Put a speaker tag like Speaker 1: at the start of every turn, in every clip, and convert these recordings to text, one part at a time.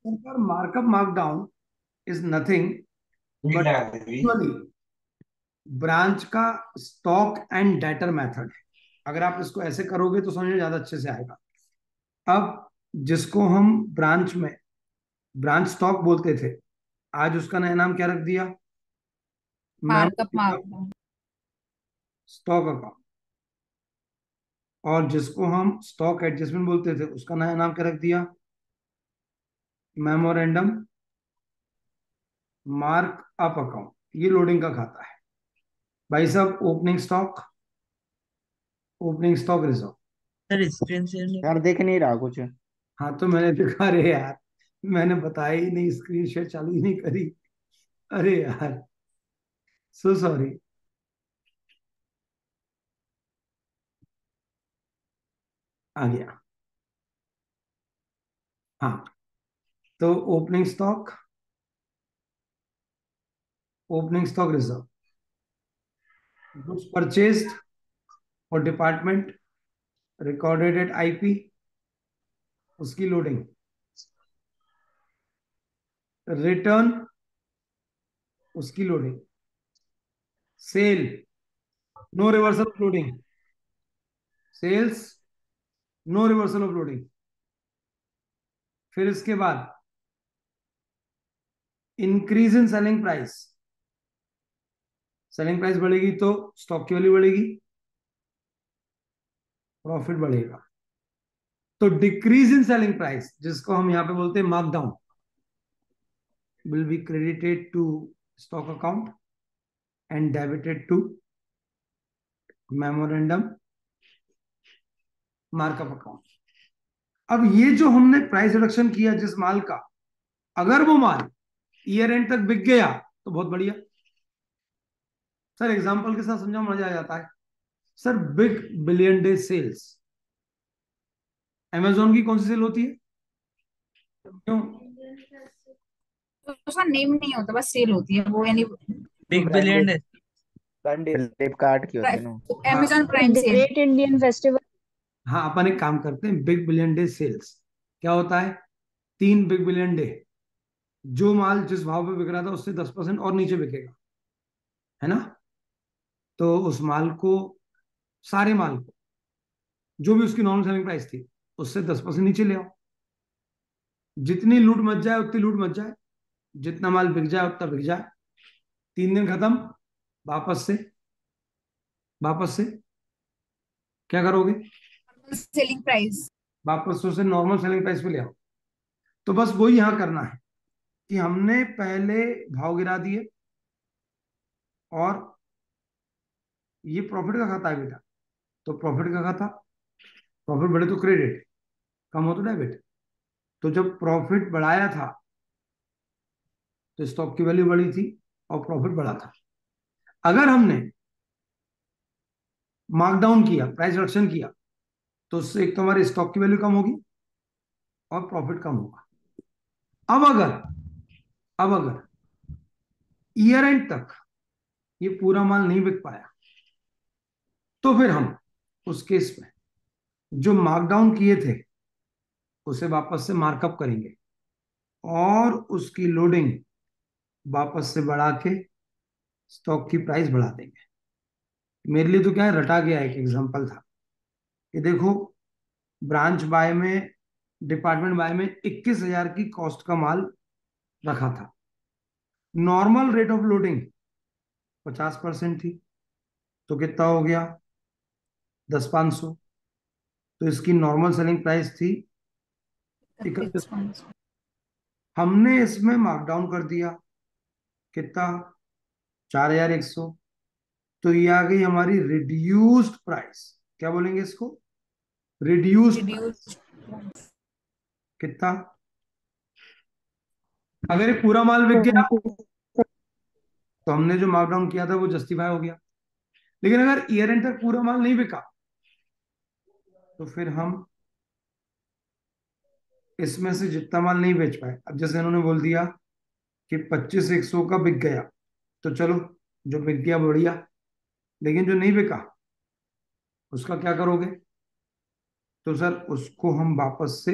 Speaker 1: Sir markup markdown is nothing but branch का stock and debtor method है। अगर आप इसको ऐसे करोगे तो समझ में ज्यादा अच्छे से आएगा। अब जिसको हम ब्रांच में ब्रांच स्टॉक बोलते थे, आज उसका नया नाम क्या रख दिया?
Speaker 2: Markup
Speaker 1: memory
Speaker 2: markdown.
Speaker 1: Stock account. और जिसको हम स्टॉक एडजस्टमेंट बोलते थे, उसका नया नाम क्या रख दिया? Memorandum mark up account. ये लोडिंग का खाता है भाई साहब। Opening stock reserve.
Speaker 3: Sir screen share नहीं
Speaker 4: यार देख नहीं रहा कुछ।
Speaker 1: हाँ तो मैंने दिखा रहे यार, मैंने बताया ही नहीं, स्क्रीन शेयर चालू ही नहीं करी। अरे यार, सो सॉरी। आ गया। हाँ, तो opening stock reserve, goods purchased और डिपार्टमेंट रिकॉर्डेड एट आईपी, उसकी लोडिंग। रिटर्न, उसकी loading. Sale, no reversal of loading. Sales, no reversal of loading. फिर इसके बाद increase in selling price. Selling price बढ़ेगी तो स्टॉक की वैल्यू बढ़ेगी, प्रॉफिट बढ़ेगा। तो डिक्रीज इन सेलिंग प्राइस, जिसको हम यहां पे बोलते हैं markdown, will be credited to stock account and debited to memorandum markup account. अब ये जो हमने प्राइस रिडक्शन किया जिस माल का, अगर वो माल ईयर एंड तक बिक गया तो बहुत बढ़िया। सर एग्जांपल के साथ समझाओ, मजा आ जाता है। Sir big billion day sales, Amazon की कौन सी सेल होती है? क्यों?
Speaker 2: तो उसका नेम नहीं होता, बस सेल होती है वो, यानी
Speaker 3: big billion
Speaker 4: branded
Speaker 3: day.
Speaker 4: Branded Flipkart की होती है ना।
Speaker 2: अमेजॉन
Speaker 1: हाँ
Speaker 2: prime sale.
Speaker 5: Great Indian festival.
Speaker 1: हाँ, अपन एक काम करते हैं, बिग बिलियन डे सेल्स क्या होता है? 3 बिग बिलियन डे, जो माल जिस भाव पे बिक रहा था उससे 10% और नीचे बिकेगा, है ना? तो उस माल को, सारे माल को, जो भी उसकी नॉर्मल सेलिंग प्राइस थी उससे 10% नीचे ले आओ। जितनी लूट मच जाए उतनी लूट मच जाए, जितना माल बिक जाए उतना बिक जाए। 3 दिन खत्म, वापस से, वापस से क्या करोगे?
Speaker 2: Selling price.
Speaker 1: वापस से उसे नॉर्मल सेलिंग प्राइस पे ले आओ। तो बस वही यहां करना है कि हमने पहले भाव गिरा दिए, और ये प्रॉफिट का खाता है बेटा, तो प्रॉफिट का खाता, प्रॉफिट बढ़े तो क्रेडिट, कम हो तो डेबिट। तो जब प्रॉफिट बढ़ाया था तो स्टॉक की वैल्यू बढ़ी थी और प्रॉफिट बढ़ा था। अगर हमने मार्कडाउन किया, प्राइस रिडक्शन किया, तो उससे एक तो हमारी स्टॉक की वैल्यू कम होगी और प्रॉफिट कम होगा। अब अगर अब अगर ईयर एंड तक ये पूरा माल नहीं बिक पाया, तो फिर हम उस केस में जो मार्कडाउन किए थे उसे वापस से मार्कअप करेंगे और उसकी लोडिंग वापस से बढ़ा के स्टॉक की प्राइस बढ़ा देंगे। मेरे लिए तो क्या है, रटा गया एक एग्जांपल था कि देखो, ब्रांच बाय में, डिपार्टमेंट बाय में 21,000 की कॉस्ट का माल रखा था। नॉर्मल रेट ऑफ लोडिंग 50% थी, तो कितना हो गया? 10,500। तो इसकी नॉर्मल सेलिंग प्राइस थी 31।
Speaker 2: 31,500।
Speaker 1: हमने इसमें मार्कडाउन कर दिया, कितना? 4,100। तो ये आ गई हमारी रिड्यूस्ड प्राइस। क्या बोलेंगे इसको? Reduced price.
Speaker 2: रिड्यूस।
Speaker 1: कितना? अगर ये पूरा माल बिक गया तो हमने जो मार्कडाउन किया था वो जस्टिफाई हो गया। लेकिन अगर ईयर एंड तक पूरा माल नहीं बिका, तो फिर हम इसमें से जितना माल नहीं बेच पाए, अब जैसे इन्होंने बोल दिया कि 25,100 का बिक गया, तो चलो, जो बिक गया बढ़िया, लेकिन जो नहीं बिका उसका क्या करोगे? तो सर उसको हम वापस से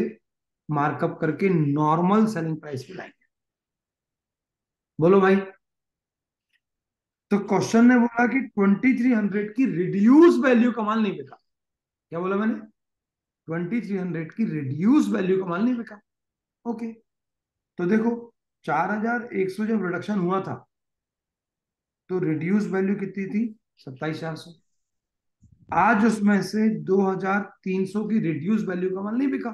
Speaker 1: मार्कअप करके नॉर्मल सेलिंग प्राइस पे लाएंगे। बोलो भाई। तो क्वेश्चन ने बोला कि 2300 की रिड्यूस वैल्यू का माल नहीं बिका। क्या बोला मैंने? 2300 की रिड्यूस वैल्यू का माल नहीं बिका। ओके। तो देखो, 4100 जब रिडक्शन हुआ था तो रिड्यूस वैल्यू कितनी थी? 27400। आज उसमें से 2300 की रिड्यूस वैल्यू का माल नहीं बिका,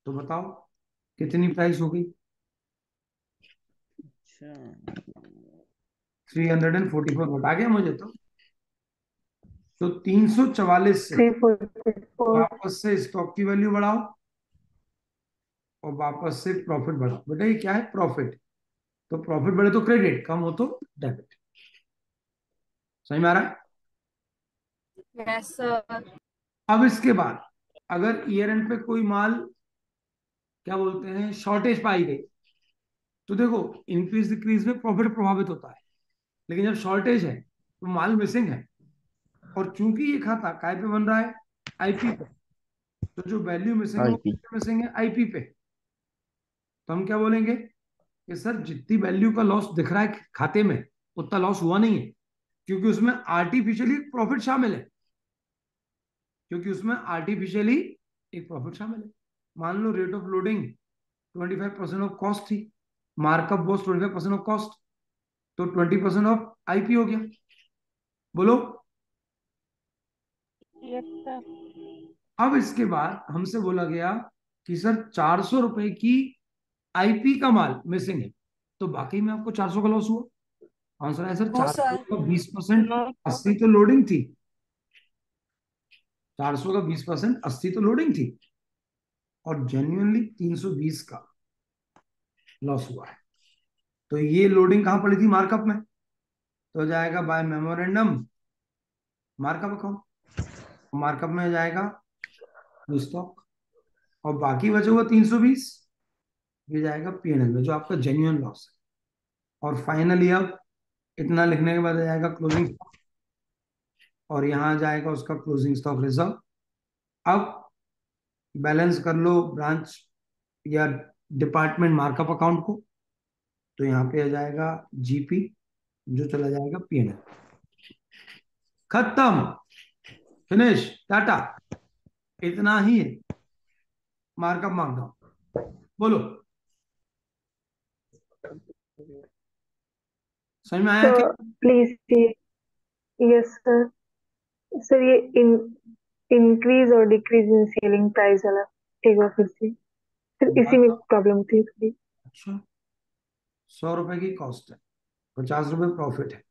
Speaker 1: तो बताओ कितनी प्राइस हो गई?
Speaker 4: अच्छा
Speaker 1: 344 घटा गया मुझे तो 344 से
Speaker 5: 344.
Speaker 1: वापस से स्टॉक की वैल्यू बढ़ाओ और वापस से प्रॉफिट बढ़ाओ। बेटा ये क्या है? प्रॉफिट। तो प्रॉफिट बढ़े तो क्रेडिट, कम हो तो डेबिट। समझ में आ रहा है?
Speaker 2: Yes sir.
Speaker 1: अब इसके बाद अगर ईयर एंड पे कोई माल, क्या बोलते हैं, शॉर्टेज पाई गई, तो देखो इंक्रीज डिक्रीज में प्रॉफिट प्रभावित होता है, लेकिन जब शॉर्टेज है तो माल मिसिंग है, और चूंकि ये खाता काय पे बन रहा है? आईपी पे। तो जो वैल्यू मिसिंग है वो
Speaker 4: आईपी
Speaker 1: मिसिंग है आईपी पे। तो हम क्या बोलेंगे कि सर जितनी वैल्यू का लॉस दिख रहा है खाते में उतना लॉस हुआ नहीं है, क्योंकि उसमें आर्टिफिशियली प्रॉफिट शामिल है। क्योंकि उसमें आर्टिफिशियली एक प्रॉफिट शामिल है। मान लो rate of loading 25% of cost थी, मार्कअप वॉज 25% ऑफ कॉस्ट, तो 20% ऑफ आईपी हो गया। बोलो।
Speaker 5: Yes, sir.
Speaker 1: अब इसके बाद हमसे बोला गया कि सर 400 रुपए की आईपी का माल मिसिंग है, तो बाकी में आपको 400 का लॉस हुआ। आंसर है सर
Speaker 2: नो
Speaker 1: 400
Speaker 2: सर।
Speaker 1: का 20%।
Speaker 5: No,
Speaker 1: 80 तो लोडिंग थी। 400 का 20%, 80 तो लोडिंग थी, और जेन्युइनली 320 का लॉस हुआ है। तो ये लोडिंग कहां पड़ी थी? मार्कअप में। तो जाएगा by memorandum markup account, markup में जाएगा स्टॉक, और बाकी बचे हुआ 320 ये जाएगा पीएनएल में, जो आपका जेन्युइन लॉस है। और फाइनली अब इतना लिखने के बाद आ जाएगा क्लोजिंग स्टॉक, और यहाँ आ जाएगा उसका क्लोजिंग स्टॉक रिजर्व। अब बैलेंस कर लो ब्रांच या डिपार्टमेंट मार्कअप अकाउंट को, तो यहाँ पे आ जाएगा जीपी, जो चला जाएगा पीएनएल। खत्म, फिनिश, टाटा। इतना ही है मार्कअप मार्कडाउन। बोलो, समझ में आया क्या?
Speaker 5: so please see. Yes, sir. Sir, ये इंक्रीज और डिक्रीज इन सेलिंग प्राइस वाला एक बार फिर से, सिर्फ इसी में प्रॉब्लम होती है थोड़ी.
Speaker 1: अच्छा, 100 रुपए की कॉस्ट है, 50 रुपए प्रॉफिट है,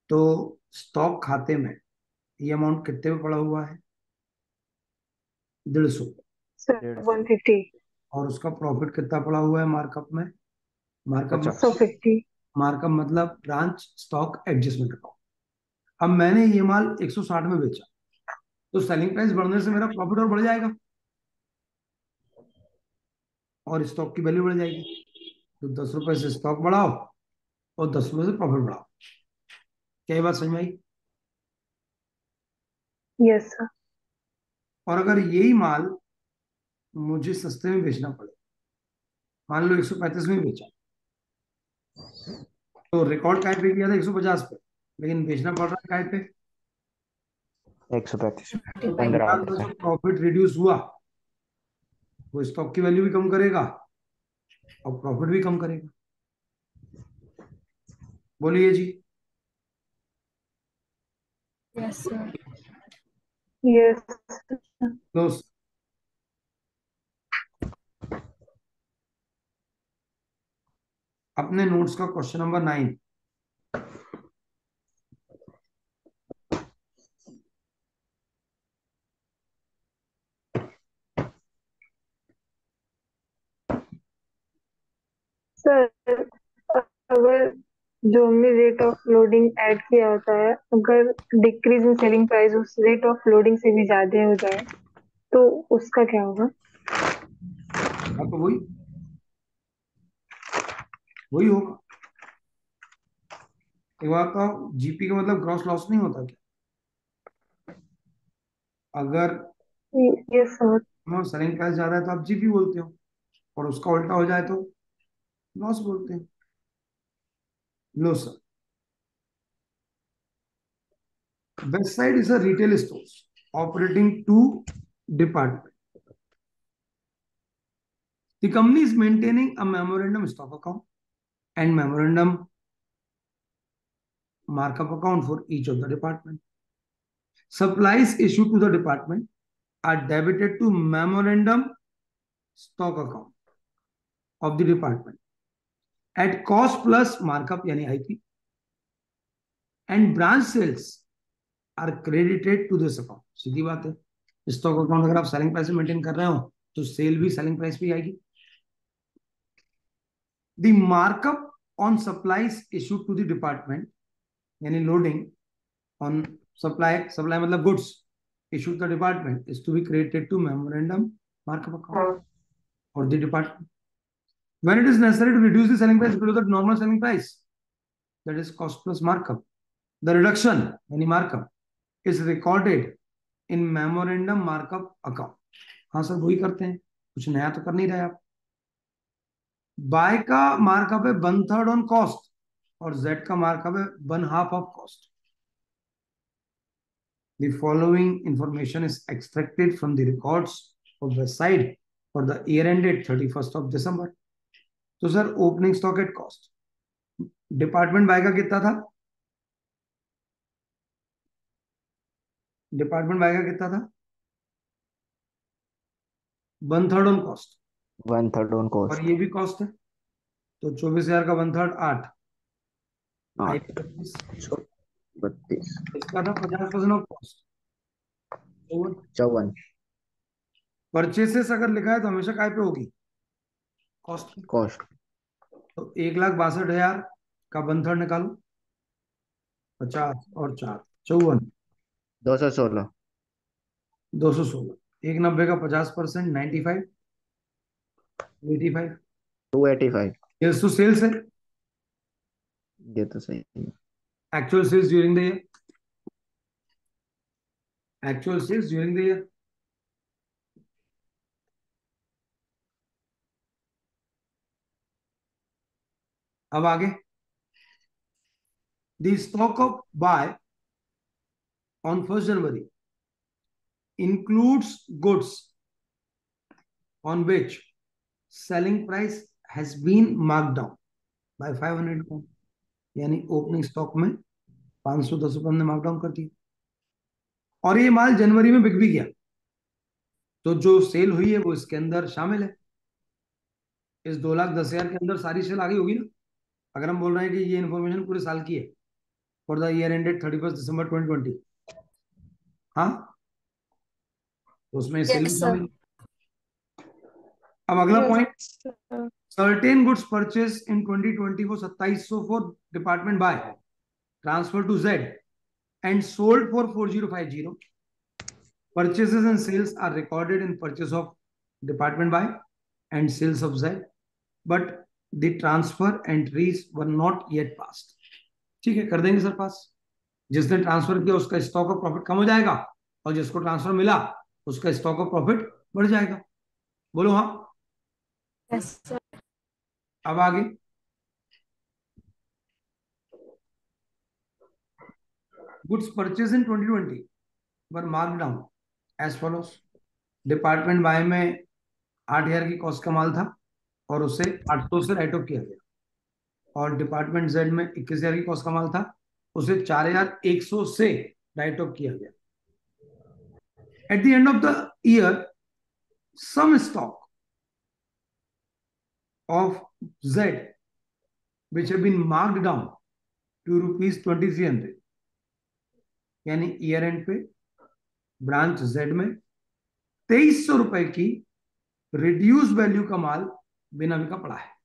Speaker 1: तो स्टॉक खाते में ये अमाउंट कितने में पड़ा हुआ है? 150।
Speaker 5: सर
Speaker 4: 150
Speaker 5: 150.
Speaker 1: और उसका प्रॉफिट कितना पड़ा हुआ है मार्कअप में? मार्कअप
Speaker 4: 50
Speaker 5: 150.
Speaker 1: मार्कअप मतलब ब्रांच स्टॉक एडजस्टमेंट अकाउंट। अब मैंने ये माल 160 में बेचा, तो सेलिंग प्राइस बढ़ने से मेरा प्रॉफिट और बढ़ जाएगा और स्टॉक की वैल्यू बढ़ जाएगी। तो 10 रुपए से स्टॉक बढ़ाओ और 10 रुपए से प्रॉफिट बढ़ाओ। क्या ये बात समझ में आई?
Speaker 5: Yes sir.
Speaker 1: और अगर यही माल मुझे सस्ते में बेचना पड़े, मान लो 135 में बेचा, तो रिकॉर्ड काय पे किया था? 150 पे, लेकिन बेचना पड़ रहा है काय पे?
Speaker 4: 135
Speaker 1: तो
Speaker 4: 15
Speaker 1: 15
Speaker 4: रुपए.
Speaker 1: जो प्रॉफिट रिड्यूस हुआ वो स्टॉक की वैल्यू भी कम करेगा और प्रॉफिट भी कम करेगा। बोलिए जी।
Speaker 2: Yes sir.
Speaker 5: यस.
Speaker 1: दोस्त, अपने नोट्स का क्वेश्चन नंबर 9।
Speaker 5: सर, अगर जो हमने रेट ऑफ लोडिंग ऐड किया होता है, अगर डिक्रीज इन सेलिंग प्राइस उस रेट ऑफ लोडिंग से भी ज्यादा हो जाए तो उसका क्या होगा?
Speaker 1: हाँ, तो वही वही होगा। एक बात का, जीपी का मतलब ग्रॉस लॉस नहीं होता क्या? अगर
Speaker 5: यस सर.
Speaker 1: सेलिंग प्राइस ज्यादा है तो आप जीपी बोलते हो, और उसका उल्टा हो जाए तो लॉस बोलते हैं। लो sir, Westside is a retail store operating two departments. The company is maintaining a memorandum stock account and memorandum markup account for each of the department. Supplies issued to the department are debited to memorandum stock account of the department at cost plus markup यानी IP, and branch sales are credited to this account. सीधी बात है, stock account अगर आप selling price maintain कर रहे हो तो cell भी सेलिंग प्राइस पे आएगी। The markup on supplies issued to the department, यानी loading on supply मतलब goods issued to the department is to be credited to memorandum markup account for the department. When it is necessary to reduce the selling price below the normal selling price, that is cost plus markup, the reduction यानी markup is recorded in memorandum markup account. हाँ sir वही करते हैं, कुछ नया तो कर नहीं रहे आप। बाय का मार्कअप है 1/3 ऑन कॉस्ट और जेड का मार्कअप है 1/2 of cost. The following information is extracted from the records of the site for the year ended 31st of December. तो sir opening stock at cost, department Y का कितना था? Department Y का कितना था? 1/3 on cost,
Speaker 4: 1/3 on
Speaker 1: और
Speaker 4: cost.
Speaker 1: ये भी कॉस्ट है, तो 24,000 का 1/3 8,
Speaker 4: 8
Speaker 1: 32।
Speaker 4: 32
Speaker 1: इसका था 50% ऑफ कॉस्ट।54 परचेसेस अगर लिखा है तो हमेशा काय पे होगी? कॉस्ट पे।
Speaker 4: कॉस्ट।
Speaker 1: तो 1,62,000 का 1/3 निकालो, 50 और 4 54,
Speaker 4: 216
Speaker 1: 216, 190 का 50% 95, 85।
Speaker 4: 285।
Speaker 1: सेल्स टू सेल्स है,
Speaker 4: ये तो सही है।
Speaker 1: Actual sales during the year, actual sales during the year. अब आगे, the stock of Y on 1st January includes goods on which selling price has been marked down by 500 pounds, यानी opening stock में 510 रुपये हमने mark down कर दिया, और ये माल जनवरी में बिक भी गया, तो जो सेल हुई है वो इसके अंदर शामिल है। इस 2,10,000 के अंदर सारी सेल आ गई होगी ना, अगर हम बोल रहे हैं कि ये इन्फॉर्मेशन पूरे साल की है for the year ended 31st December 2020, हाँ, तो उसमें सेल भी
Speaker 2: यस सर।
Speaker 1: शामिल है। अब अगला point, certain goods purchase in 2020 वो 2700 for department Y transfer to Z and sold for 4050। Purchases and sales are recorded in purchase of department by and sales of Z, but the transfer entries were not yet passed. ठीक है, कर देंगे sir पास। जिसने transfer किया उसका stock of profit कम हो जाएगा, और जिसको ट्रांसफर मिला उसका स्टॉक ऑफ प्रॉफिट बढ़ जाएगा। बोलो हाँ।
Speaker 2: Yes sir.
Speaker 1: अब आगे, goods purchase in 2020 were mark down as follows. Department Y में 8,000 की कॉस्ट का माल था और उसे 800 से राइट ऑफ किया गया, और डिपार्टमेंट जेड में 21,000 की कॉस्ट का माल था, उसे 4,100 से राइट ऑफ किया गया। At the end of the year some stock of Z which have been marked down to ₹2,300, यानी ईयर एंड पे ब्रांच जेड में 2,300 रुपए की रिड्यूस वैल्यू का माल बिना बिका पड़ा है।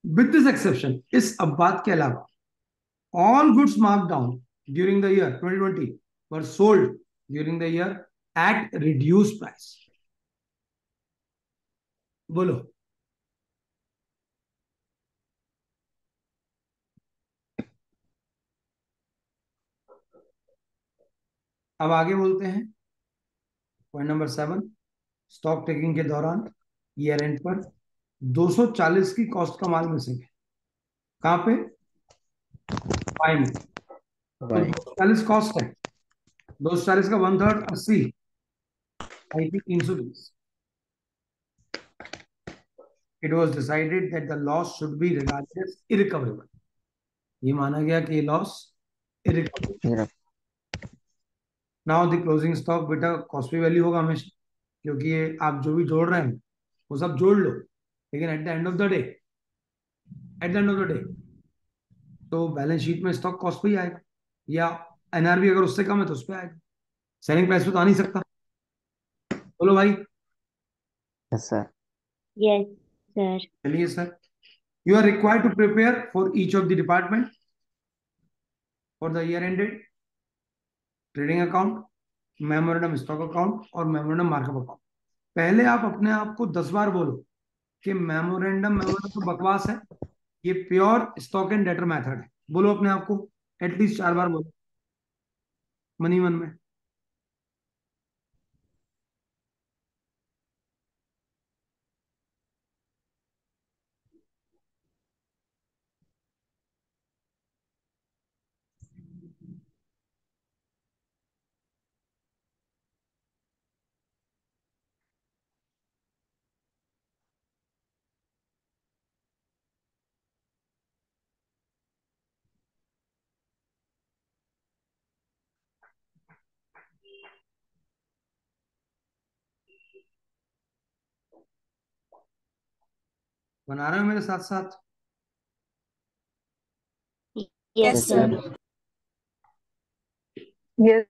Speaker 1: विद दिस एक्सेप्शन, इस अब बात के अलावा, all goods marked down during the year 2020 were sold during the year at reduced price. बोलो, अब आगे बोलते हैं पॉइंट नंबर 7। स्टॉक टेकिंग के दौरान ईयर एंड पर 240 की कॉस्ट का माल मिसिंग है। कहाँ पे? बाय में। तो
Speaker 4: बाय
Speaker 1: 240 कॉस्ट है, 240 का 1/3 80, IP 320। It was decided that the loss should be regarded as irrecoverable. ये माना गया कि ये loss irrecoverable। Now the closing stock, बेटा कॉस्टली वैल्यू होगा हमेशा, क्योंकि ये आप जो भी जोड़ रहे हैं वो सब जोड़ लो, लेकिन eight the end of the day, तो बैलेंस शीट में स्टॉक कॉस्ट पे ही आएगा, या एनआरबी अगर उससे कम है तो उस पर आएगा, सेलिंग प्राइस पे तो आ नहीं सकता। बोलो भाई।
Speaker 4: Yes sir.
Speaker 6: Yes, sir.
Speaker 1: चलिए sir, you are required to prepare for each of the department for the year ended trading account, memorandum stock account और मेमोरेंडम मार्कअप अकाउंट। पहले आप अपने आप को 10 बार बोलो कि मेमोरेंडम तो बकवास है, ये pure stock and debtor method है। बोलो अपने आप को एटलीस्ट 4 बार बोलो मनी मन में। बना रहे हो मेरे साथ साथ?
Speaker 6: Yes,
Speaker 2: Yes,
Speaker 6: sir.
Speaker 2: sir.
Speaker 5: Yes.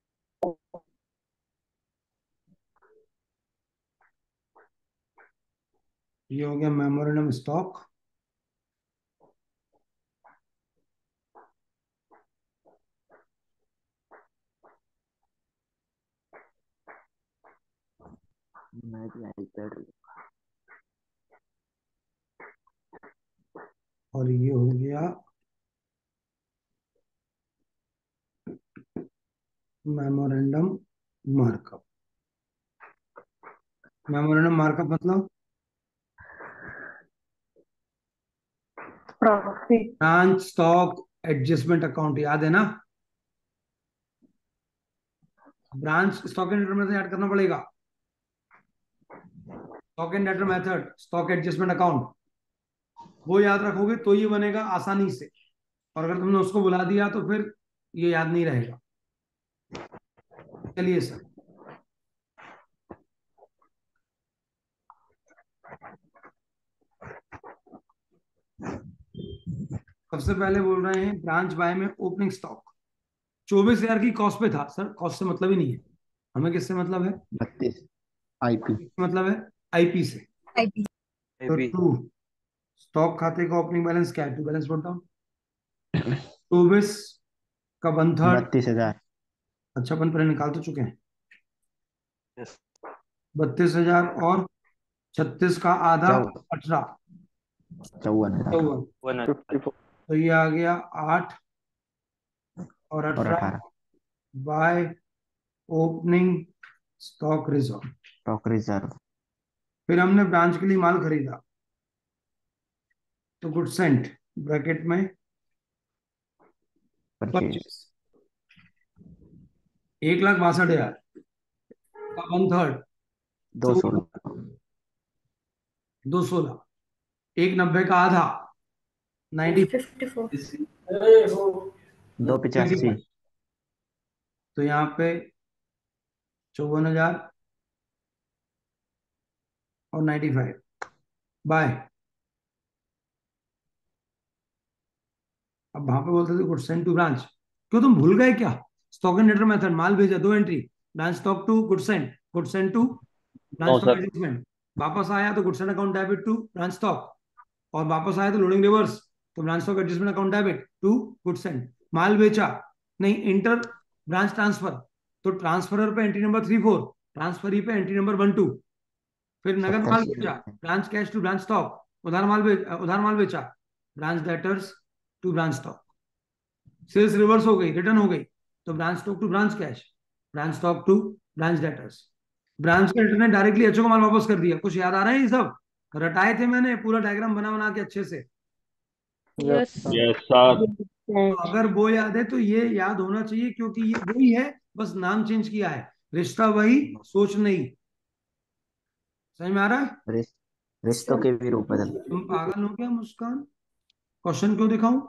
Speaker 1: ये हो गया मेमोरेंडम स्टॉक,
Speaker 4: मैं भी iPad
Speaker 1: और ये हो गया मेमोरेंडम मार्कअप। मेमोरेंडम मार्कअप मतलब
Speaker 5: Profit.
Speaker 1: Branch stock adjustment account, याद है ना? Branch stock and debtor method add करना पड़ेगा, stock and debtor method, stock adjustment account, वो याद रखोगे तो ये बनेगा आसानी से, और अगर तुमने उसको बुला दिया तो फिर ये याद नहीं रहेगा। चलिए सर, सबसे पहले बोल रहे हैं ब्रांच बाय में ओपनिंग स्टॉक 24,000 की कॉस्ट पे था। सर कॉस्ट से मतलब ही नहीं है हमें, किससे मतलब है?
Speaker 4: 32 आईपी
Speaker 1: मतलब है आईपी से।
Speaker 2: IP.
Speaker 1: तो टू स्टॉक खाते का ओपनिंग बैलेंस क्या है? टू बैलेंस बोलता हूँ 24 का 1/3।
Speaker 4: 32,000
Speaker 1: अच्छा अपन पहले निकाल तो चुके हैं। 32,000 और 36 का आधा 18,
Speaker 4: 54,000
Speaker 1: 54। तो ये आ गया 8 और
Speaker 4: और
Speaker 1: 18
Speaker 4: 18
Speaker 1: by opening stock reserve.
Speaker 4: Stock reserve
Speaker 1: फिर हमने ब्रांच के लिए माल खरीदा, तो गुड सेंट ब्रैकेट में
Speaker 4: परचेज
Speaker 1: 25, 1,62,000 का 1/3
Speaker 4: 216
Speaker 1: 216, 190 का आधा
Speaker 2: 54.
Speaker 4: 285
Speaker 1: तो यहाँ पे 54,000 और 95 बाय। अब वहां पे बोलते थे गुड सेंड टू ब्रांच, क्यों तुम भूल गए क्या? स्टॉक एंड डेटर मेथड, माल भेजा 2 entry, branch stock to good send to branch stock adjustment, वापस आया तो goods sent account debit to branch stock, और वापस आया तो लोडिंग रिवर्स, तो branch stock adjustment account debit to good sent. माल बेचा नहीं, इंटर ब्रांच ट्रांसफर, तो ट्रांसफरर पे एंट्री नंबर 3 4, ट्रांसफरी पे एंट्री नंबर 1 2। फिर नगद माल बेचा, branch cash to branch stock, उधार माल बेचा, branch debtors to branch stock. Sales reverse हो गई, रिटर्न हो गई, तो branch stock to branch cash, branch stock to branch debtors. Branch creditor ने डायरेक्टली एचओ को माल वापस कर दिया। कुछ याद आ रहा है? ये सब रटाए थे मैंने, पूरा डायग्राम बना बना के अच्छे से।
Speaker 4: Yes sir.
Speaker 7: Yes sir.
Speaker 1: तो अगर वो याद है तो ये याद होना चाहिए, क्योंकि ये वही है, बस नाम चेंज किया है, रिश्ता वही, सोच नहीं। समझ में आ रहा है?
Speaker 4: रिश्तों के भी रूप बदल।
Speaker 1: तुम पागल हो क्या मुस्कान? क्वेश्चन क्यों दिखाऊं?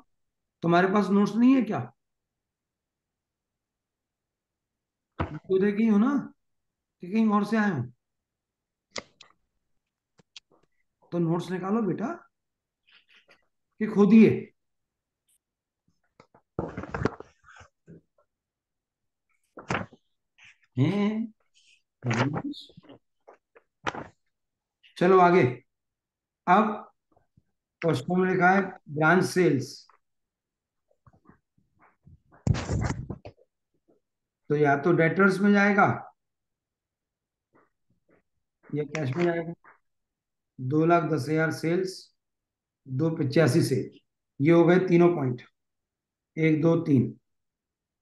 Speaker 1: तुम्हारे पास नोट्स नहीं है क्या? तो देखी हो ना कि कहीं और से आए हो, तो नोट्स निकालो बेटा, कि खुद ही है। हैं? चलो आगे। अब क्वेश्चन में लिखा है ब्रांच सेल्स, तो या तो डेटर्स में जाएगा या कैश में जाएगा। 2,10,000 सेल्स, 285 सेल, ये हो गए तीनों पॉइंट, 1, 2, 3।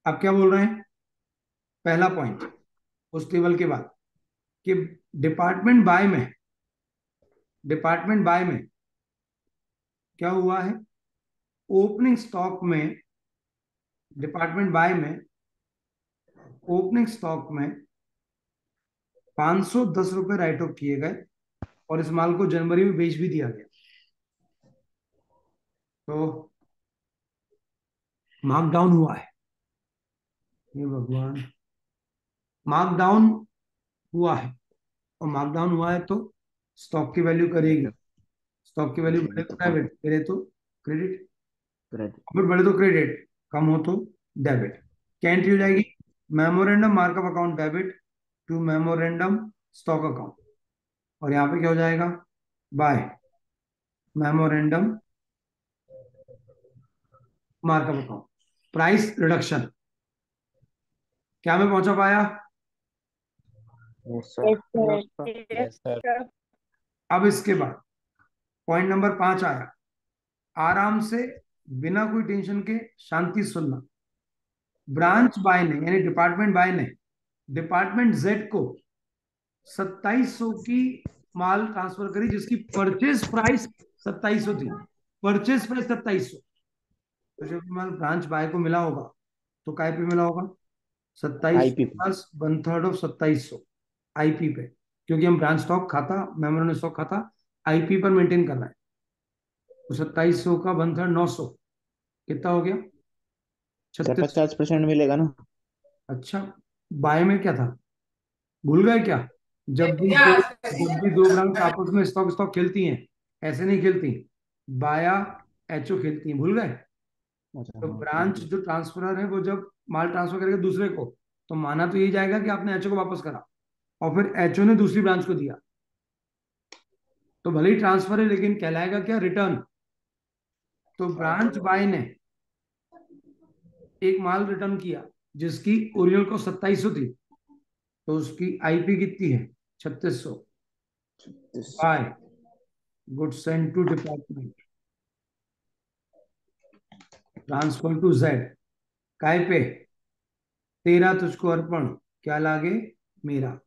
Speaker 1: अब क्या बोल रहे हैं? पहला पॉइंट उस टेबल के बाद कि डिपार्टमेंट बाय में, डिपार्टमेंट बाय में क्या हुआ है? ओपनिंग स्टॉक में, डिपार्टमेंट बाय में ओपनिंग स्टॉक में 510 रुपए राइट ऑफ किए गए, और इस माल को जनवरी में बेच भी दिया गया। तो मार्कडाउन हुआ है। ये भगवान, मार्कडाउन हुआ है, और मार्कडाउन हुआ है तो स्टॉक की वैल्यू करेगी। स्टॉक की वैल्यू बढ़े तो डेबिट, गिरे तो क्रेडिट, प्रॉफिट बढ़े तो क्रेडिट, कम हो तो डेबिट। क्या एंट्री हो जाएगी? Memorandum markup account debit to memorandum stock account, और यहाँ पे क्या हो जाएगा? By memorandum markup account. Price reduction, क्या मैं पहुंचा पाया?
Speaker 4: Yes
Speaker 6: yes
Speaker 4: sir.
Speaker 6: Sir.
Speaker 3: Yes sir.
Speaker 1: अब इसके बाद पॉइंट नंबर 5 आया, आराम से बिना कोई टेंशन के शांति से सुनना। ब्रांच बाय ने, यानी डिपार्टमेंट बाय ने डिपार्टमेंट जेड को 2700 की माल ट्रांसफर करी, जिसकी परचेज प्राइस 2700 थी। Purchase price 2700। तो जब माल ब्रांच बाय को मिला होगा तो काय पे मिला होगा? 27
Speaker 4: IP
Speaker 1: प्लस 1/3 ऑफ 2700 आईपी पे, क्योंकि हम ब्रांच स्टॉक खाता, मेमोरेंडम स्टॉक खाता आईपी पर मेंटेन करना है। तो 2700 का 1/3 900, कितना हो गया?
Speaker 4: सर
Speaker 1: 36।
Speaker 4: 50% मिलेगा ना।
Speaker 1: अच्छा, बाय में क्या था, भूल गए क्या? जब भी दो ब्रांच आपस में स्टॉक स्टॉक खेलती हैं, ऐसे नहीं खेलती, बाया एचओ खेलती हैं, भूल गए?
Speaker 4: अच्छा
Speaker 1: तो
Speaker 4: हाँ
Speaker 1: ब्रांच जो ट्रांसफरर है वो जब माल ट्रांसफर करेगा दूसरे को, तो माना तो यही जाएगा कि आपने एचओ को वापस करा, और फिर एचओ ने दूसरी ब्रांच को दिया, तो भले ही ट्रांसफर है लेकिन कहलाएगा क्या? रिटर्न। तो ब्रांच बाय ने एक माल रिटर्न किया जिसकी ओरिजिनल को 2700 थी, तो उसकी आईपी कितनी है? 3600। By goods send to department, transfer to Z, काय पे? तेरा तुझको अर्पण, क्या लागे? मेरा।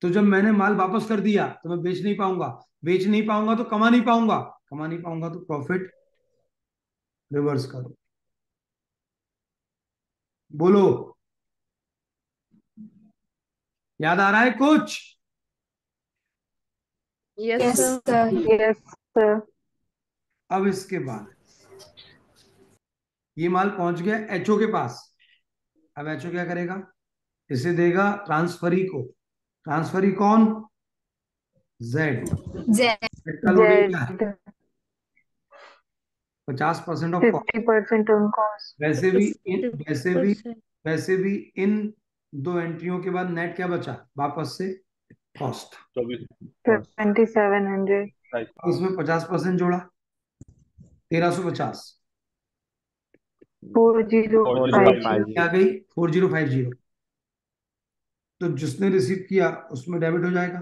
Speaker 1: तो जब मैंने माल वापस कर दिया तो मैं बेच नहीं पाऊंगा, बेच नहीं पाऊंगा तो कमा नहीं पाऊंगा, कमा नहीं पाऊंगा तो प्रॉफिट रिवर्स करो। बोलो, याद आ रहा है कुछ?
Speaker 2: Yes sir.
Speaker 5: Yes sir.
Speaker 1: अब इसके बाद ये माल पहुंच गया एचओ के पास। अब एचओ क्या करेगा? इसे देगा ट्रांसफरी को। ट्रांसफरी कौन? जेड।
Speaker 2: जेड।
Speaker 1: का लोडिंग क्या है?
Speaker 5: Z
Speaker 1: 50% of cost.
Speaker 5: 50% on cost.
Speaker 1: वैसे भी इन
Speaker 6: 50%।
Speaker 1: वैसे भी इन दो एंट्रियों के बाद नेट क्या बचा वापस से? कॉस्ट।
Speaker 5: 2700।
Speaker 1: इसमें 50% जोड़ा, 1350।
Speaker 5: 4050।
Speaker 1: आ गई 4050। तो जिसने रिसीव किया उसमें डेबिट हो जाएगा,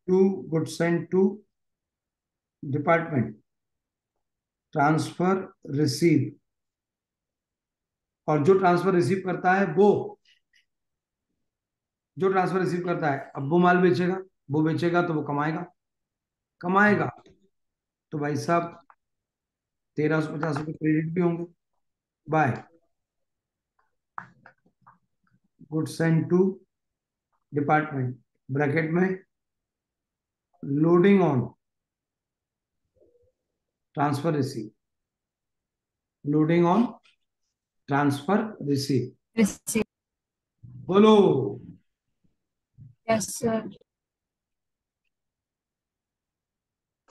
Speaker 1: to good send to department, transfer receive, और जो ट्रांसफर रिसीव करता है वो जो ट्रांसफर रिसीव करता है, अब वो माल बेचेगा, वो बेचेगा तो वो कमाएगा, कमाएगा तो भाई साहब 1350 रुपये क्रेडिट भी होंगे by goods and to department bracket में loading on transfer receive, loading on transfer receive.
Speaker 2: Receive.
Speaker 1: बोलो।
Speaker 2: Yes sir.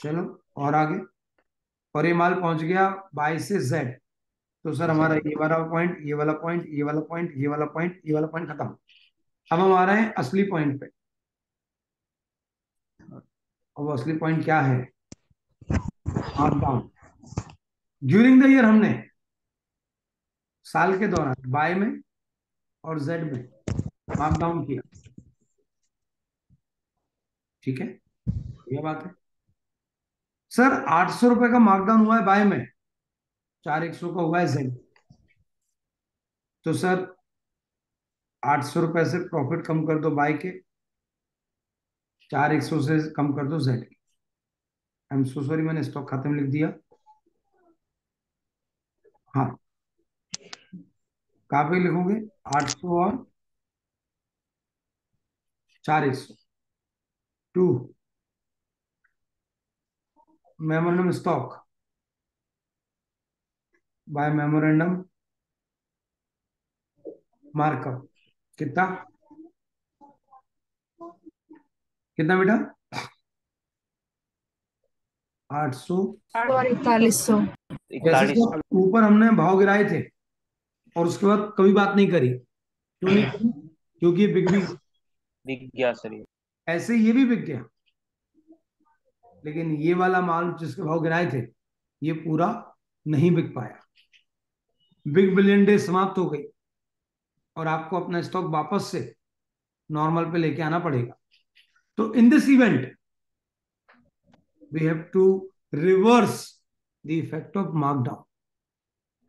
Speaker 1: चलो और आगे, और ये माल पहुंच गया बाय से जेड, तो सर हमारा ये वाला पॉइंट, ये वाला पॉइंट, ये वाला पॉइंट, ये वाला पॉइंट, ये वाला पॉइंट खत्म। अब हम आ रहे हैं असली पॉइंट पे, और वो असली पॉइंट क्या है? मार्कडाउन। ड्यूरिंग द ईयर हमने साल के दौरान बाय में और जेड में मार्कडाउन किया, ठीक है, ये बात है। सर 800 रुपए का मार्कडाउन हुआ है बाय में, 4100 का हुआ है जेड, तो सर 800 रुपए से प्रॉफिट कम कर दो बाय के, 4100 से कम कर दो जेड के। आई एम सो सॉरी, मैंने स्टॉक खाते में लिख दिया। हाँ, कहाँ पे लिखोगे? 800 और 4100 to memorandum stock by memorandum markup. कितना कितना बेटा? 800
Speaker 2: और 4100।
Speaker 1: जैसे सर ऊपर हमने भाव गिराए थे और उसके बाद कभी बात नहीं करी, क्यों नहीं करी? क्योंकि ये बिक भी
Speaker 4: बिक गया सर ये।
Speaker 1: ऐसे ये भी बिक गया, लेकिन ये वाला माल जिसके भाव गिराए थे ये पूरा नहीं बिक पाया। बिग बिलियन डे समाप्त हो गई और आपको अपना स्टॉक वापस से नॉर्मल पे लेके आना पड़ेगा। तो in this event we have to reverse the effect of markdown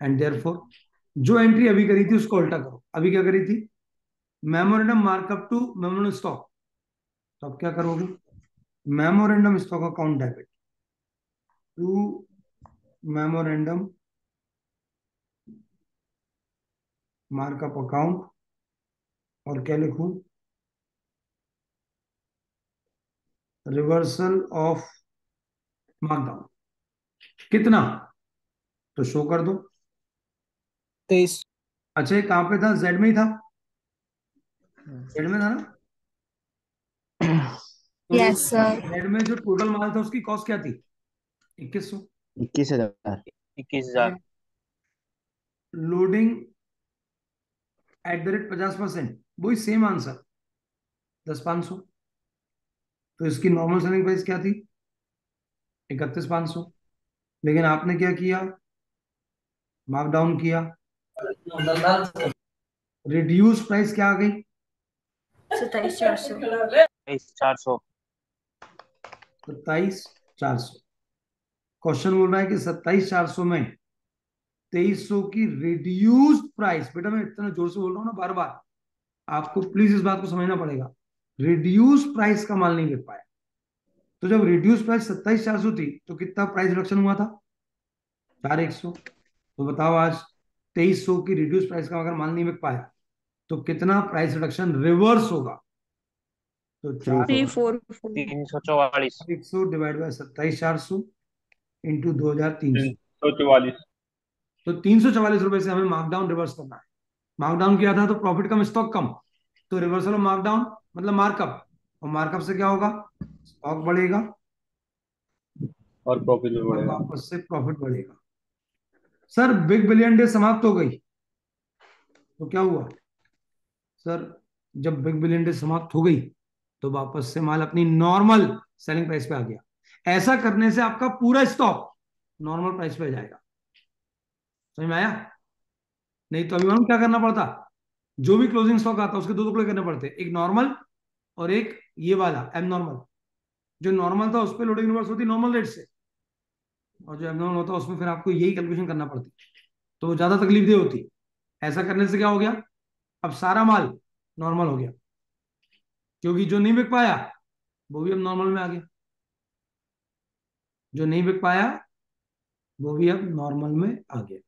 Speaker 1: and therefore जो एंट्री अभी करी थी उसको उल्टा करो। अभी क्या करी थी? Memorandum markup to memorandum stock, तो अब क्या करोगे? Memorandum stock account debit to memorandum markup account, और क्या लिखूं? Reversal of markdown. कितना? तो शो कर दो।
Speaker 3: 23।
Speaker 1: अच्छा ये कहां पे था? जेड में ही था, जेड में था ना? तो
Speaker 2: यस सर।
Speaker 1: जेड में जो टोटल माल था उसकी कॉस्ट क्या थी? 2100।
Speaker 4: 21,000।
Speaker 3: 21,000।
Speaker 1: लोडिंग एट द रेट 50%, वही सेम आंसर 10,500। तो इसकी नॉर्मल सेलिंग प्राइस क्या थी? 31,500। लेकिन आपने क्या किया? मार्कडाउन किया, रिड्यूस प्राइस क्या आ गई?
Speaker 2: 27,400।
Speaker 3: 23,400।
Speaker 1: 27,400। क्वेश्चन बोल रहा है कि 27,400 में 2300 की रिड्यूस्ड प्राइस। बेटा मैं इतना जोर से बोल रहा हूँ ना बार बार, आपको प्लीज इस बात को समझना पड़ेगा। रिड्यूस प्राइस का माल नहीं बिक पाया, तो जब रिड्यूस प्राइस 27,400 थी तो कितना प्राइस रिडक्शन हुआ था? 4,100। तो बताओ आज 2300 की रिड्यूस प्राइस का अगर माल नहीं बिक पाया तो कितना प्राइस रिडक्शन रिवर्स होगा? तो
Speaker 3: 344।
Speaker 1: 100 डिवाइड बाय 27,400 इंटू 2,300,
Speaker 3: 344।
Speaker 1: तो 344 रुपए से हमें मार्कडाउन रिवर्स करना है। मार्कडाउन किया था तो प्रॉफिट कम स्टॉक कम, तो रिवर्सल ऑफ मार्कडाउन मतलब मार्कअप, और मार्कअप से क्या होगा? स्टॉक बढ़ेगा
Speaker 3: और प्रॉफिट भी
Speaker 1: और
Speaker 3: बढ़ेगा।
Speaker 1: वापस से प्रॉफिट बढ़ेगा। सर बिग बिलियन डे समाप्त हो गई तो क्या हुआ? सर जब बिग बिलियन डे समाप्त हो गई तो वापस से माल अपनी नॉर्मल सेलिंग प्राइस पे आ गया। ऐसा करने से आपका पूरा स्टॉक नॉर्मल प्राइस पे आ जाएगा। समझ में आया? नहीं तो अभी मालूम क्या करना पड़ता? जो भी क्लोजिंग स्टॉक आता उसके दो टुकड़े करने पड़ते, एक नॉर्मल और एक ये वाला एब नॉर्मल। जो नॉर्मल था उस पर लोडिंग रिवर्स होती नॉर्मल रेट से, और जो एबनॉर्मल होता उसमें फिर आपको यही कैलकुलेशन करना पड़ती, तो वो ज्यादा तकलीफ दे होती। ऐसा करने से क्या हो गया? अब सारा माल नॉर्मल हो गया। क्योंकि जो नहीं बिक पाया वो भी अब नॉर्मल में आ गया, जो नहीं बिक पाया वो भी अब नॉर्मल में आ गया।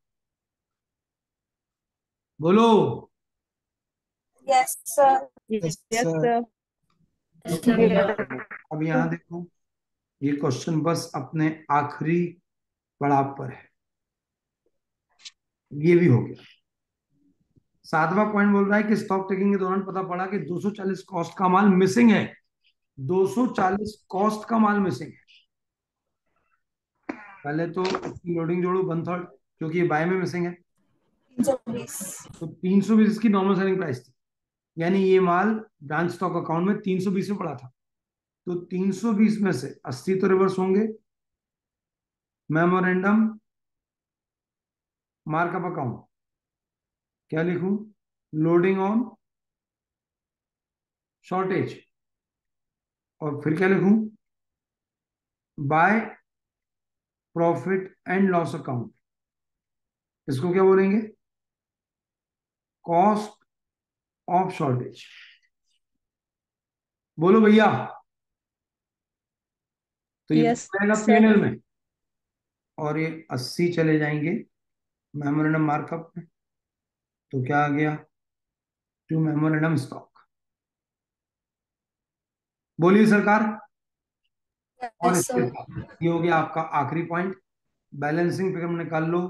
Speaker 1: बोलो।
Speaker 2: Yes sir.
Speaker 5: Yes
Speaker 1: sir.
Speaker 5: Sir.
Speaker 1: अब यहाँ देखो, ये क्वेश्चन बस अपने आखिरी पड़ाव पर है, ये भी हो गया। 7वां पॉइंट बोल रहा है कि स्टॉक टेकिंग के दौरान पता पड़ा कि 240 कॉस्ट का माल मिसिंग है। 240 कॉस्ट का माल मिसिंग है। पहले तो उसकी लोडिंग जोड़ो 1/3, क्योंकि ये बाय में मिसिंग है।
Speaker 2: 320।
Speaker 1: तो 320 इसकी नॉर्मल सेलिंग प्राइस थी, यानी ये माल ब्रांच स्टॉक अकाउंट में 320 में पड़ा था। तो 320 में से 80 तो रिवर्स होंगे। मेमोरेंडम मार्कअप अकाउंट क्या लिखूं? Loading on shortage. और फिर क्या लिखूं? By profit and loss account. इसको क्या बोलेंगे? Cost of shortage. बोलो भैया। तो ये
Speaker 5: यस
Speaker 1: आएगा
Speaker 5: सर।
Speaker 1: पीएनएल में, और ये 80 चले जाएंगे मेमोरेंडम मार्कअप में। तो क्या आ गया? To memorandum stock. बोलिए सरकार। और
Speaker 2: यस
Speaker 1: इसके
Speaker 2: सर।
Speaker 1: साथ ये हो गया आपका आखिरी पॉइंट। बैलेंसिंग फिगर में निकाल लो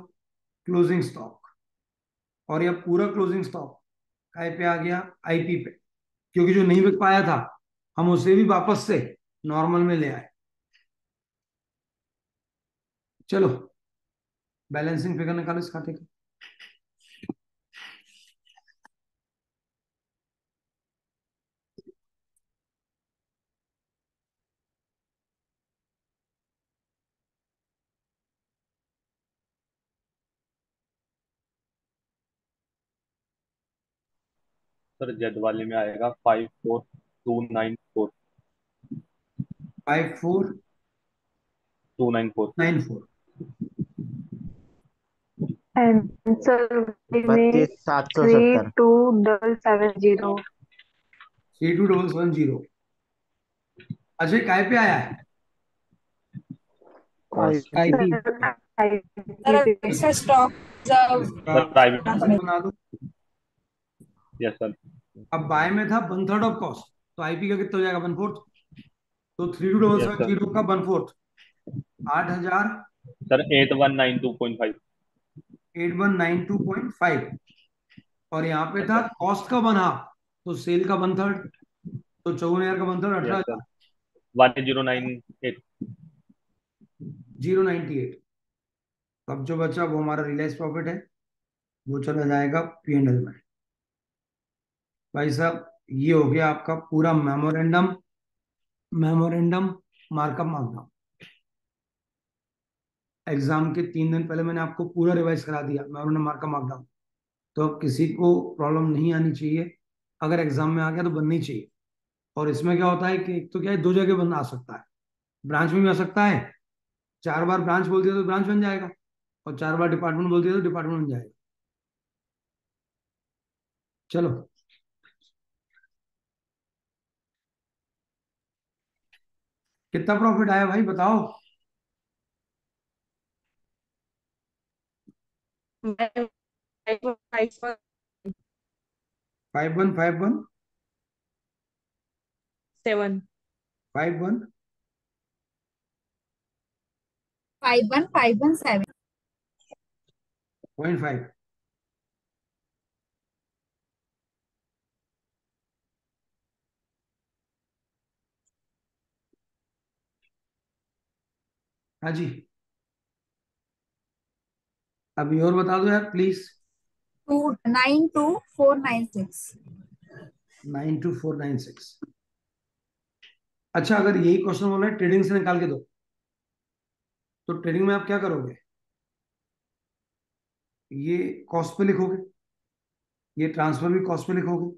Speaker 1: क्लोजिंग स्टॉक, और यह पूरा क्लोजिंग स्टॉक काय पे आ गया? आईपी पे, क्योंकि जो नहीं बिक पाया था हम उसे भी वापस से नॉर्मल में ले आए। चलो बैलेंसिंग फिगर निकालो इस खाते का।
Speaker 3: सर जेड वाले में आएगा 54294।
Speaker 1: 5494।
Speaker 3: 294।
Speaker 5: आंसर में
Speaker 4: 32,770।
Speaker 5: 32,770।
Speaker 1: 32,770। अजय काय पे आया है?
Speaker 4: कॉस्ट।
Speaker 1: आईपी।
Speaker 2: सर अभी से स्टॉक
Speaker 3: सर प्राइवेट।
Speaker 1: बना दो।
Speaker 3: Yes sir.
Speaker 1: अब बाय में था 1/3 ऑफ कॉस्ट, तो आईपी का कितना हो जाएगा? 1/4। तो 32,770 का 1/4 8,000।
Speaker 3: सर 8192.5।
Speaker 1: 8192.5। और यहाँ पे था कॉस्ट का 1/2, तो सेल का 1/3, तो 54,000 का 1/3
Speaker 3: यस सर
Speaker 1: 18,000।
Speaker 3: 1098।
Speaker 1: 098। अब जो बचा वो हमारा रियलाइज प्रॉफिट है, वो चला जाएगा पीएनएल में। भाई साहब ये हो गया आपका पूरा मेमोरेंडम मार्कअप मार्कडाउन। एग्जाम के 3 दिन पहले मैंने आपको पूरा रिवाइज करा दिया मेमोरेंडम मार्कअप मार्कडाउन, तो अब किसी को प्रॉब्लम नहीं आनी चाहिए। अगर एग्जाम में आ गया तो बननी चाहिए। और इसमें क्या होता है कि एक तो क्या है, 2 जगह बन आ सकता है, ब्रांच में भी आ सकता है। 4 बार ब्रांच बोल दिया तो ब्रांच बन जाएगा, और 4 बार डिपार्टमेंट बोल दिया तो डिपार्टमेंट बन जाएगा। चलो कितना प्रॉफिट आया भाई बताओ? 5151
Speaker 5: 7।
Speaker 1: 51
Speaker 2: 5157।
Speaker 1: 0.5। हाँ जी, अभी और बता दो यार प्लीज।
Speaker 2: 92496।
Speaker 1: 92496। अच्छा अगर यही क्वेश्चन बोल रहे हैं ट्रेडिंग से निकाल के दो, तो ट्रेडिंग में आप क्या करोगे? ये कॉस्ट पे लिखोगे, ये ट्रांसफर भी कॉस्ट पे लिखोगे।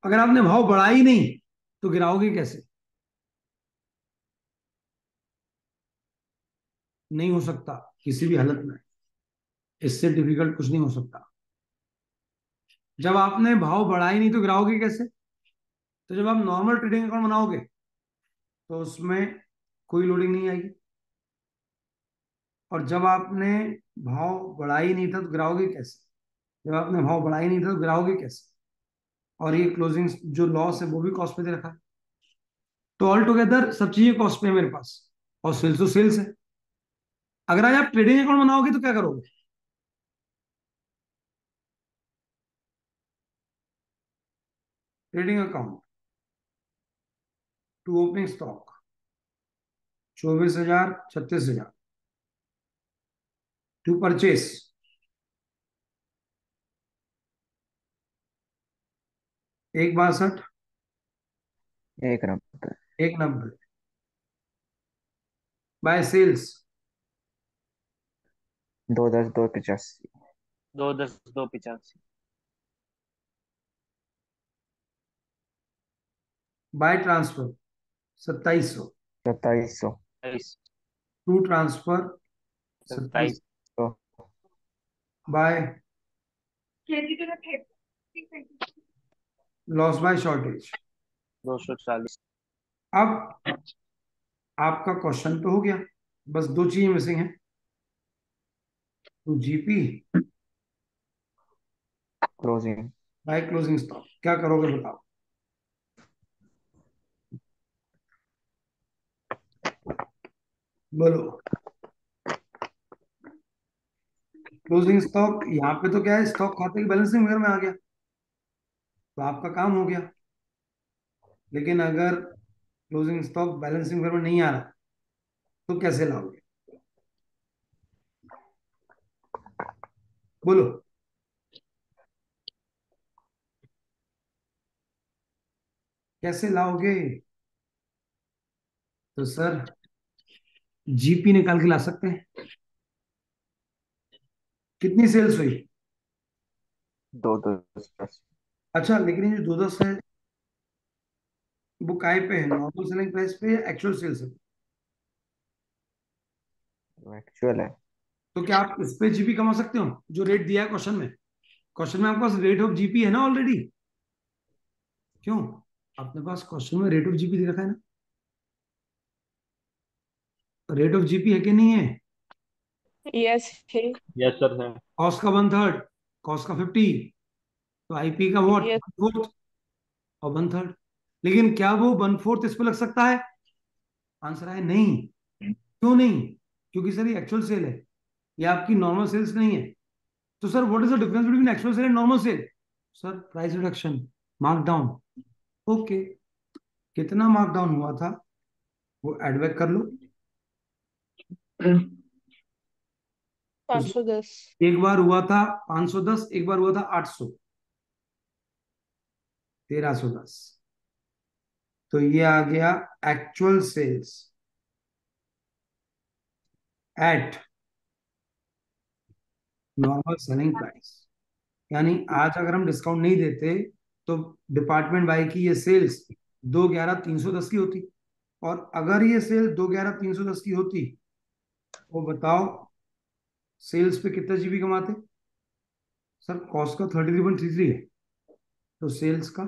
Speaker 1: अगर आपने भाव बढ़ा ही नहीं तो गिराओगे कैसे? नहीं हो सकता किसी भी हालत में, इससे डिफिकल्ट कुछ नहीं हो सकता। जब आपने भाव बढ़ा ही नहीं तो गिराओगे कैसे? तो जब आप नॉर्मल ट्रेडिंग अकाउंट बनाओगे तो उसमें कोई लोडिंग नहीं आएगी, और जब आपने भाव बढ़ा ही नहीं था तो गिराओगे कैसे? जब आपने भाव बढ़ा ही नहीं था तो गिराओगे कैसे? और ये क्लोजिंग जो लॉस है वो भी कॉस्ट पे दे रखा है। तो ऑल टुगेदर सब चीजें कॉस्ट पे है मेरे पास, और सेल्स तो सेल्स है। अगर आज आप ट्रेडिंग अकाउंट बनाओगे तो क्या करोगे? Trading account to opening stock 24,000 36,000, to purchase 1,62
Speaker 4: 190
Speaker 1: 1,90, by sales
Speaker 4: 210 285
Speaker 7: 210 285
Speaker 1: by transfer 2,700,
Speaker 4: 2700
Speaker 1: to transfer
Speaker 7: 27
Speaker 1: 2700, by loss by shortage.
Speaker 7: 240
Speaker 1: अब आपका क्वेश्चन तो हो गया, बस दो चीजें मिसिंग है, तो GP
Speaker 4: closing
Speaker 1: by closing stock. क्या करोगे बताओ? बोलो। क्लोजिंग स्टॉक यहाँ पे तो क्या है, स्टॉक खाते की बैलेंसिंग वगैरह में आ गया तो आपका काम हो गया। लेकिन अगर क्लोजिंग स्टॉक बैलेंसिंग वगैरह में नहीं आ रहा तो कैसे लाओगे? बोलो। कैसे लाओगे? तो सर जीपी निकाल के ला सकते हैं। कितनी सेल्स हुई?
Speaker 4: 210
Speaker 1: अच्छा, लेकिन ये जो 210 है वो काय पे है, नॉर्मल सेलिंग प्राइस पे या एक्चुअल सेल्स है?
Speaker 4: एक्चुअल है।
Speaker 1: तो क्या आप इस पे जीपी कमा सकते हो जो रेट दिया है क्वेश्चन में? क्वेश्चन में आपके पास रेट ऑफ जीपी है ना ऑलरेडी। क्यों? अपने पास क्वेश्चन में रेट ऑफ जीपी दे रखा है ना। रेट ऑफ जीपी है कि नहीं है?
Speaker 8: यस है।
Speaker 3: यस सर है।
Speaker 1: कॉस्ट का 1/3, कॉस्ट का 50, तो आईपी का वॉट
Speaker 8: यस
Speaker 1: 1/4 और 1/3। लेकिन क्या वो 1/4 इस पे लग सकता है? आंसर है नहीं। क्यों नहीं? क्योंकि सर ये एक्चुअल सेल है, ये आपकी नॉर्मल सेल्स नहीं है। तो sir what is the difference between actual sale and normal sale? Sir price reduction, mark down. Okay, कितना मार्क डाउन हुआ था वो एड बैक कर लो।
Speaker 8: 510।
Speaker 1: एक बार हुआ था 510, एक बार हुआ था 800, 1,310। तो ये आ गया actual sales at normal selling price. यानी आज अगर हम डिस्काउंट नहीं देते तो डिपार्टमेंट बाई की ये सेल्स 211,310 की होती, और अगर ये सेल 211,310 की होती वो बताओ सेल्स पे कितना जीबी कमाते? सर कॉस्ट का 33.33 है, तो सेल्स का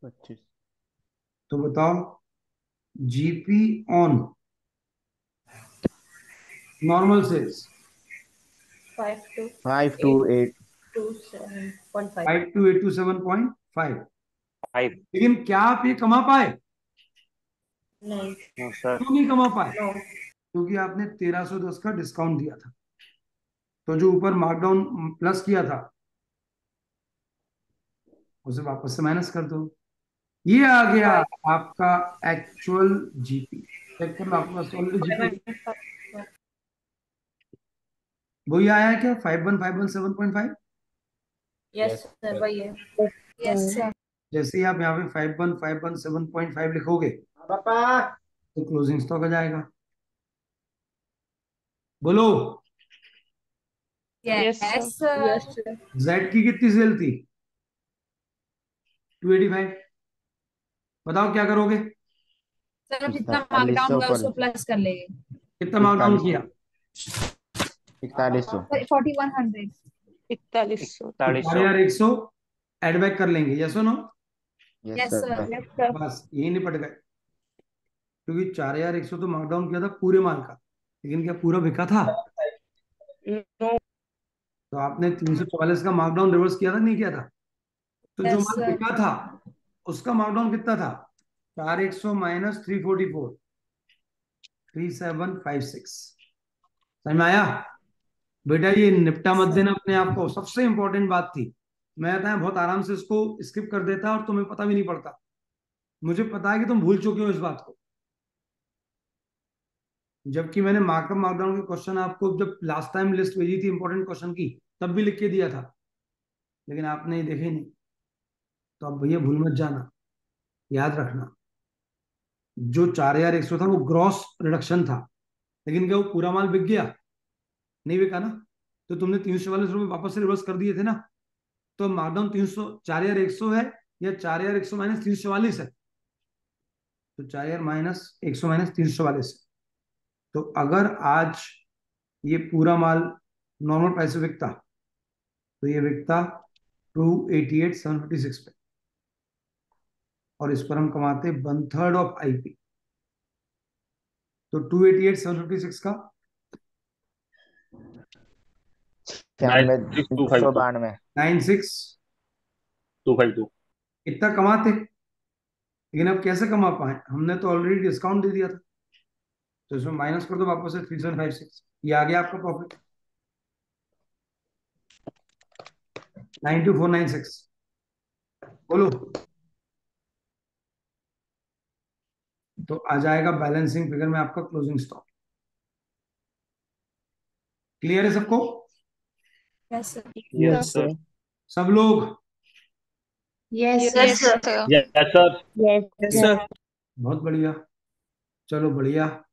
Speaker 4: 25
Speaker 1: तो बताओ जीपी ऑन नॉर्मल सेल्स
Speaker 6: 5227.5
Speaker 1: 52,827.5।
Speaker 7: 5
Speaker 1: लेकिन क्या आप ये कमा पाए?
Speaker 6: नहीं
Speaker 7: नो सर
Speaker 1: क्यों नहीं कमा पाए?
Speaker 6: नो
Speaker 1: क्योंकि आपने 1,310 का डिस्काउंट दिया था, तो जो ऊपर मार्कडाउन प्लस किया था उसे वापस से माइनस कर दो। ये आ गया आपका एक्चुअल जीपी। चेक कर लो आपके पास ऑलरेडी जीपी वही आया है क्या? 51,517.5।
Speaker 6: यस सर वही है।
Speaker 2: Yes sir.
Speaker 1: जैसे ही आप यहाँ पे 51,517.5 लिखोगे तो क्लोजिंग स्टॉक आ जाएगा। बोलो।
Speaker 8: Yes
Speaker 2: yes
Speaker 8: sir.
Speaker 6: Yes
Speaker 2: sir.
Speaker 6: Sir.
Speaker 1: Z की कितनी सेल थी? 285। बताओ क्या करोगे?
Speaker 2: सर अब जितना मार्कडाउन हुआ उसको
Speaker 4: 4100
Speaker 2: प्लस कर लेंगे।
Speaker 1: कितना मार्कडाउन किया?
Speaker 4: 4100
Speaker 2: 4100।
Speaker 8: 4100।
Speaker 7: 4100
Speaker 1: 1,100 एड बैक कर लेंगे, यस और no?
Speaker 4: Yes
Speaker 2: yes
Speaker 4: sir.
Speaker 2: Sir.
Speaker 5: Yes sir.
Speaker 1: बस यही निपट गए, क्योंकि 4100 तो मार्कडाउन किया था पूरे माल का, लेकिन क्या पूरा बिका था?
Speaker 8: नो।
Speaker 1: तो आपने 344 का मार्कडाउन रिवर्स किया था, नहीं किया था? तो जो
Speaker 2: यस
Speaker 1: माल
Speaker 2: सर।
Speaker 1: बिका था उसका मार्कडाउन कितना था? 4100 माइनस 344, 3756। समझ में आया? बेटा ये निपटा मत देना अपने आप को, सबसे इंपॉर्टेंट बात थी। मैं था बहुत आराम से इसको स्किप कर देता और तुम्हें पता भी नहीं पड़ता। मुझे पता है कि तुम भूल चुके हो इस बात को, जबकि मैंने मार्कअप मार्कडाउन के क्वेश्चन आपको जब लास्ट टाइम लिस्ट भेजी थी इंपॉर्टेंट क्वेश्चन की, तब भी लिख के दिया था, लेकिन आपने ये देखे नहीं। तो अब भैया भूल मत जाना, याद रखना, जो 4100 था वो ग्रॉस रिडक्शन था, लेकिन क्या वो पूरा माल बिक गया? नहीं बिका ना। तो तुमने 344 रुपये वापस से रिवर्स कर दिए थे ना। तो मार्कडाउन 4100 है या 4100 माइनस 344 है? तो 4000 माइनस 100 माइनस 344 है। तो अगर आज ये पूरा माल नॉर्मल प्राइस से बिकता तो ये बिकता 288,756 पे, और इस पर हम कमाते 1/3 ऑफ आईपी। तो 288,756 का
Speaker 3: 96,252
Speaker 4: 96,252।
Speaker 1: 96,252 इतना कमाते, लेकिन अब कैसे कमा पाए? हमने तो ऑलरेडी डिस्काउंट दे दिया था। तो इसमें माइनस कर दो वापस से 3756, ये आ गया आपका प्रॉफिट 92496। बोलो। तो आ जाएगा बैलेंसिंग फिगर में आपका क्लोजिंग स्टॉक। क्लियर है सबको?
Speaker 2: Yes sir.
Speaker 3: Yes sir.
Speaker 1: सब लोग?
Speaker 6: Yes
Speaker 2: yes
Speaker 6: sir.
Speaker 2: Sir.
Speaker 3: Yes sir.
Speaker 8: Yes
Speaker 2: yes
Speaker 8: sir.
Speaker 2: Sir.
Speaker 1: बहुत बढ़िया, चलो बढ़िया।